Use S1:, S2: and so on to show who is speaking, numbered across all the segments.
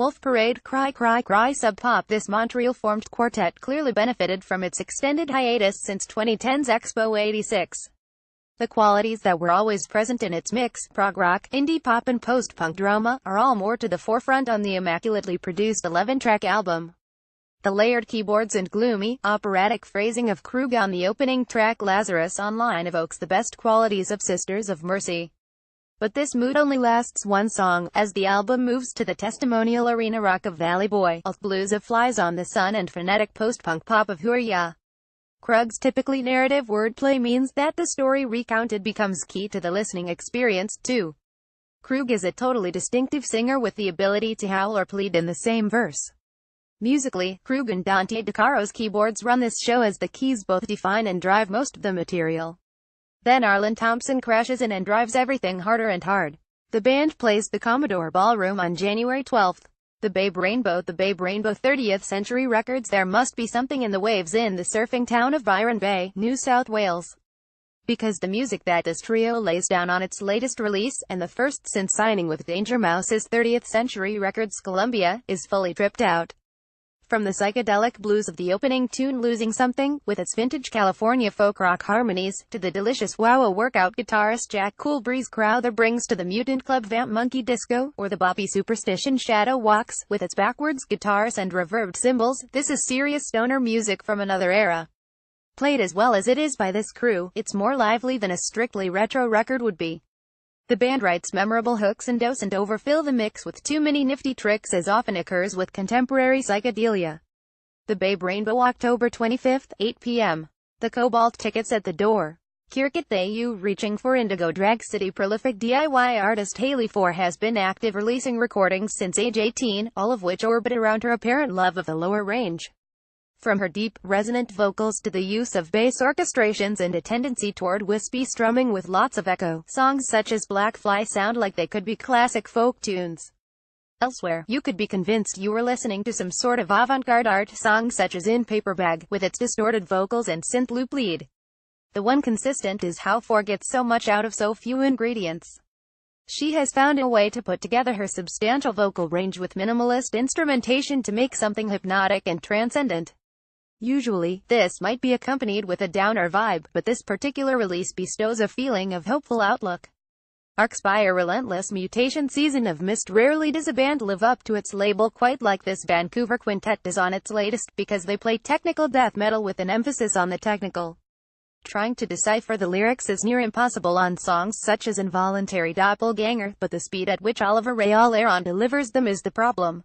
S1: Wolf Parade, Cry Cry Cry Sub Pop. This Montreal-formed quartet clearly benefited from its extended hiatus since 2010's Expo 86. The qualities that were always present in its mix, prog rock, indie pop and post-punk drama, are all more to the forefront on the immaculately produced 11-track album. The layered keyboards and gloomy, operatic phrasing of Krug on the opening track Lazarus Online evokes the best qualities of Sisters of Mercy. But this mood only lasts one song, as the album moves to the testimonial arena rock of Valley Boy, alt blues of Flies on the Sun and frenetic post-punk pop of Who Are Ya. Krug's typically narrative wordplay means that the story recounted becomes key to the listening experience, too. Krug is a totally distinctive singer with the ability to howl or plead in the same verse. Musically, Krug and Dante DeCaro's keyboards run this show as the keys both define and drive most of the material. Then Arlen Thompson crashes in and drives everything harder and hard. The band plays the Commodore Ballroom on January 12th. The Babe Rainbow 30th Century Records. There must be something in the waves in the surfing town of Byron Bay, New South Wales. Because the music that this trio lays down on its latest release, and the first since signing with Danger Mouse's 30th Century Records Columbia, is fully tripped out. From the psychedelic blues of the opening tune Losing Something, with its vintage California folk rock harmonies, to the delicious wah-wah workout guitarist Jack Cool Breeze Crowther brings to the Mutant Club Vamp Monkey Disco, or the boppy Superstition Shadow Walks, with its backwards guitars and reverbed cymbals, this is serious stoner music from another era. Played as well as it is by this crew, it's more lively than a strictly retro record would be. The band writes memorable hooks and doesn't overfill the mix with too many nifty tricks as often occurs with contemporary psychedelia. The Babe Rainbow, October 25th, 8 p.m. The Cobalt tickets at the door. Kirkit They You. Reaching for Indigo. Drag City. Prolific DIY artist Haley Four has been active, releasing recordings since age 18, all of which orbit around her apparent love of the lower range. From her deep, resonant vocals to the use of bass orchestrations and a tendency toward wispy strumming with lots of echo, songs such as Black Fly sound like they could be classic folk tunes. Elsewhere, you could be convinced you were listening to some sort of avant-garde art song such as In Paper Bag, with its distorted vocals and synth loop lead. The one consistent is how Four gets so much out of so few ingredients. She has found a way to put together her substantial vocal range with minimalist instrumentation to make something hypnotic and transcendent. Usually, this might be accompanied with a downer vibe, but this particular release bestows a feeling of hopeful outlook. Archspire. Relentless Mutation. Season of Mist. Rarely does a band live up to its label quite like this Vancouver quintet does on its latest, because they play technical death metal with an emphasis on the technical. Trying to decipher the lyrics is near impossible on songs such as Involuntary Doppelganger, but the speed at which Oliver Ray Alairon delivers them is the problem.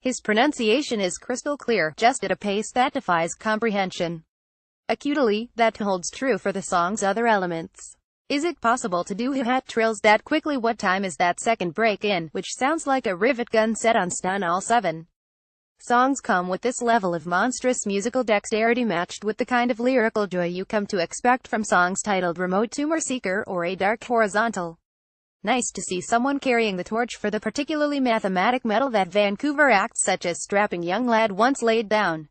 S1: His pronunciation is crystal clear, just at a pace that defies comprehension. Acutely, that holds true for the song's other elements. Is it possible to do hiat trills that quickly? What time is that second break-in, which sounds like a rivet gun set on stun? All 7 songs come with this level of monstrous musical dexterity matched with the kind of lyrical joy you come to expect from songs titled Remote Tumor Seeker or A Dark Horizontal. Nice to see someone carrying the torch for the particularly mathematic metal that Vancouver acts such as strapping young lad once laid down.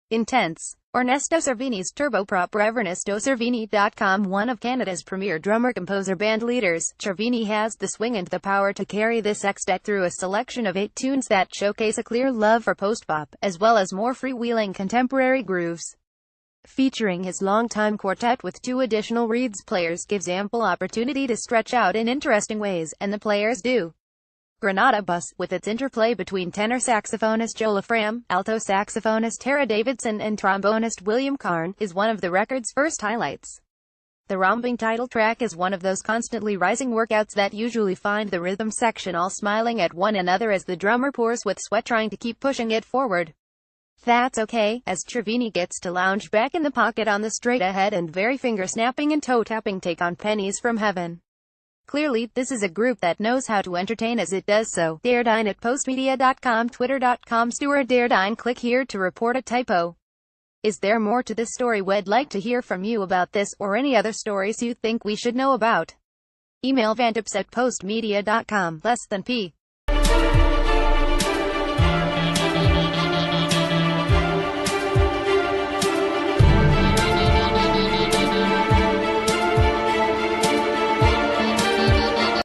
S1: Intense. Ernesto Cervini's turboprop. ernestocervini.com. One of Canada's premier drummer-composer band leaders, Cervini has the swing and the power to carry this sextet through a selection of 8 tunes that showcase a clear love for post-pop, as well as more freewheeling contemporary grooves. Featuring his longtime quartet with 2 additional reeds, players gives ample opportunity to stretch out in interesting ways, and the players do. Granada Bus, with its interplay between tenor saxophonist Joe Lafram, alto saxophonist Tara Davidson and trombonist William Karn, is one of the record's first highlights. The romping title track is one of those constantly rising workouts that usually find the rhythm section all smiling at one another as the drummer pours with sweat trying to keep pushing it forward. That's okay, as Cervini gets to lounge back in the pocket on the straight ahead and very finger-snapping and toe-tapping take on Pennies from Heaven. Clearly, this is a group that knows how to entertain as it does so. Dairdine at postmedia.com. Twitter.com. Stuart Dairdine. Click here to report a typo. Is there more to this story? We'd like to hear from you about this, or any other stories you think we should know about. Email vantips@postmedia.com. Less than P.